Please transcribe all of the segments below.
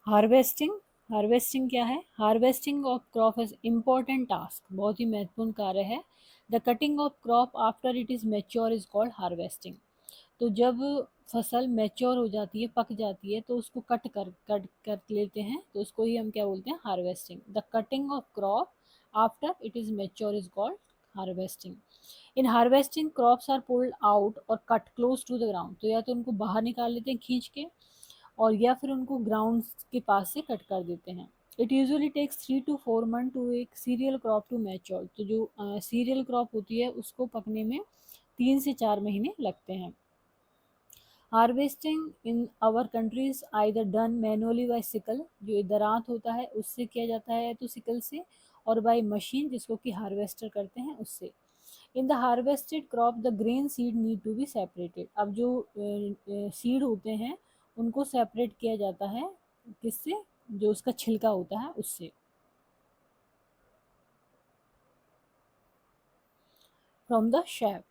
Harvesting, harvesting क्या है? Harvesting of crop is important task, बहुत ही महत्वपूर्ण कार्य है। The cutting of crop after it is mature is called harvesting. तो जब फसल मैच्योर हो जाती है, पक जाती है, तो उसको कट कर लेते हैं, तो उसको ही हम क्या बोलते हैं? Harvesting. The cutting of crop after it is mature is called harvesting. In harvesting crops are pulled out और cut close to the ground. तो या तो उनको बाहर निकाल लेते हैं खींच के, और या फिर उनको ग्राउंड के पास से कट कर देते हैं। It usually takes 3 to 4 month to एक सीरियल क्रॉप टू मैच्योर। तो जो सीरियल क्रॉप होती है उसको पकने में 3 से 4 महीने लगते हैं। Harvesting in our countries either done manually by sickle, जो दरांत होता है उससे किया जाता है, तो सिकल से, और बाय मशीन जिसको कि हार्वेस्टर करते हैं उससे। In the harvested crop the grain seed need to be separated. अब जो सीड होते हैं उनको सेपरेट किया जाता है, किससे? जो उसका छिलका होता है उससे। From the chef,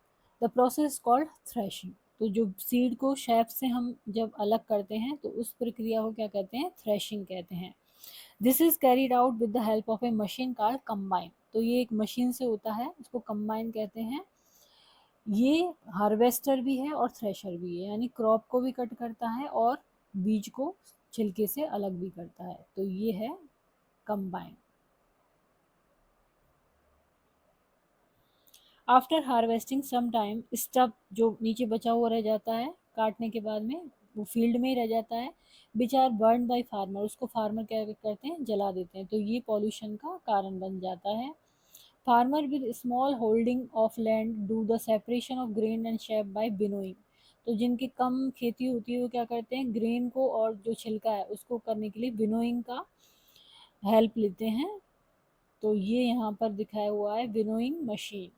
the process called threshing. तो जो सीड को शेफ से हम जब अलग करते हैं तो उस प्रक्रिया को क्या कहते हैं? थ्रेशिंग कहते हैं। This is carried out with the help of A machine called combine. तो ये एक मशीन से होता है, उसको कंबाइन कहते हैं। ये हार्वेस्टर भी है और थ्रेशर भी है, यानी क्रॉप को भी कट करता है और बीज को छिलके से अलग भी करता है। तो ये है combine. After harvesting some time stub, जो नीचे बचा हुआ रह जाता है काटने के बाद में, वो फील्ड में ही रह जाता है। Which are burn by farmer, उसको फार्मर क्या करते हैं? जला देते हैं। तो ये पॉल्यूशन का कारण बन जाता है। Farmer with small holding of land do the separation of grain and shape by winnowing. तो जिनकी कम खेती होती है वो क्या करते हैं? ग्रेन को और जो छिलका है उसको करने के लिए विनोइंग का हेल्प लेते हैं। तो ये यहाँ पर दिखाया हुआ है विनोइंग मशीन,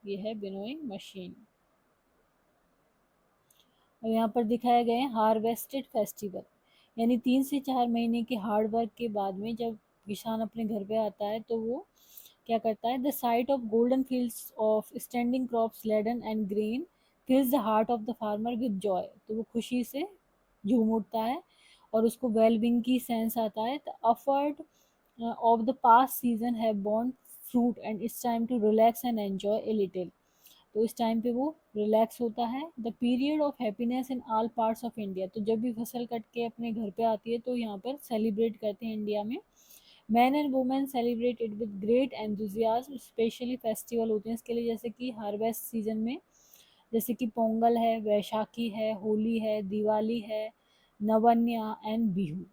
ये है विनोइंग मशीन। और यहाँ पर दिखाए गए हैं हार्वेस्टेड फेस्टिवल, यानी 3 से 4 महीने के हार्ड वर्क के बाद में जब किसान अपने घर पे आता है तो वो क्या करता है? The sight of golden fields of standing crops laden and grain fills the heart of the farmer with joy. तो वो खुशी से झूम उठता है और उसको वेलबींग की सेंस आता है। The effort of the past season have borne fruit and it's time to relax and enjoy a little। तो इस टाइम पे वो रिलैक्स होता है। The period of happiness in all parts of India. तो जब भी फसल कट के अपने घर पे आती है तो यहाँ पर सेलिब्रेट करते हैं इंडिया में। Man and women celebrate it with great enthusiasm. Specially festival होते हैं इसके लिए, जैसे कि हार्वेस्ट सीजन में, जैसे कि पोंगल है, वैशाखी है, होली है, दिवाली है, नवन्या एंड बिहू।